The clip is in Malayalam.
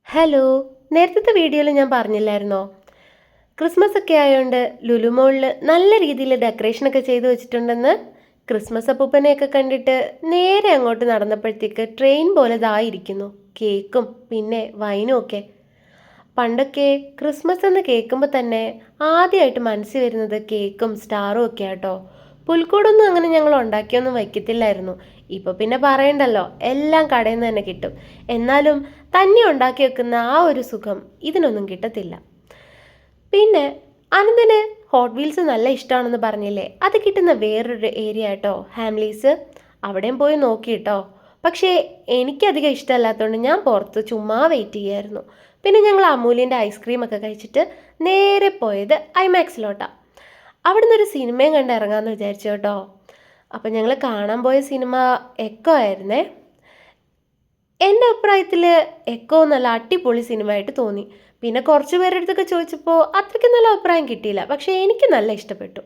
ഹലോ. നേരത്തെ വീഡിയോയിൽ ഞാൻ പറഞ്ഞില്ലായിരുന്നോ, ക്രിസ്മസ് ഒക്കെ ആയതുകൊണ്ട് ലുലു മോളിൽ നല്ല രീതിയിൽ ഡെക്കറേഷനൊക്കെ ചെയ്തു വെച്ചിട്ടുണ്ടെന്ന്. ക്രിസ്മസ് അപ്പൂപ്പനെയൊക്കെ കണ്ടിട്ട് നേരെ അങ്ങോട്ട് നടന്നപ്പോഴത്തേക്ക് ട്രെയിൻ പോലെ ഇതായിരിക്കുന്നു, കേക്കും പിന്നെ വൈനും ഒക്കെ. പണ്ടൊക്കെ ക്രിസ്മസ് എന്ന് കേൾക്കുമ്പോൾ തന്നെ ആദ്യമായിട്ട് മനസ്സിൽ വരുന്നത് കേക്കും സ്റ്റാറും ഒക്കെ ആട്ടോ. പുൽക്കൂടൊന്നും അങ്ങനെ ഞങ്ങൾ ഉണ്ടാക്കിയൊന്നും വയ്ക്കത്തില്ലായിരുന്നു. ഇപ്പോൾ പിന്നെ പറയണ്ടല്ലോ, എല്ലാം കടയിൽ നിന്ന് തന്നെ കിട്ടും. എന്നാലും തന്നെ ഉണ്ടാക്കി വെക്കുന്ന ആ ഒരു സുഖം ഇതിനൊന്നും കിട്ടത്തില്ല. പിന്നെ അനന്തന് ഹോട്ട് വീൽസ് നല്ല ഇഷ്ടമാണെന്ന് പറഞ്ഞില്ലേ, അത് കിട്ടുന്ന വേറൊരു ഏരിയ കേട്ടോ, ഹാംലീസ്. അവിടെയും പോയി നോക്കിയിട്ടോ. പക്ഷേ എനിക്കധികം ഇഷ്ടമല്ലാത്തതുകൊണ്ട് ഞാൻ പുറത്ത് ചുമ്മാ വെയിറ്റ് ചെയ്യായിരുന്നു. പിന്നെ ഞങ്ങൾ അമൂലിൻ്റെ ഐസ്ക്രീമൊക്കെ കഴിച്ചിട്ട് നേരെ പോയത് ഐമാക്സിലോട്ടാണ്. അവിടുന്ന് ഒരു സിനിമയും കണ്ട് ഇറങ്ങാമെന്ന് വിചാരിച്ചു കേട്ടോ. അപ്പം ഞങ്ങൾ കാണാൻ പോയ സിനിമ എക്കോ ആയിരുന്നേ. എൻ്റെ അഭിപ്രായത്തിൽ എക്കോ നല്ല അടിപൊളി സിനിമയായിട്ട് തോന്നി. പിന്നെ കുറച്ച് പേരുടെ അടുത്തൊക്കെ ചോദിച്ചപ്പോൾ അത്രയ്ക്ക് നല്ല അഭിപ്രായം കിട്ടിയില്ല, പക്ഷേ എനിക്ക് നല്ല ഇഷ്ടപ്പെട്ടു.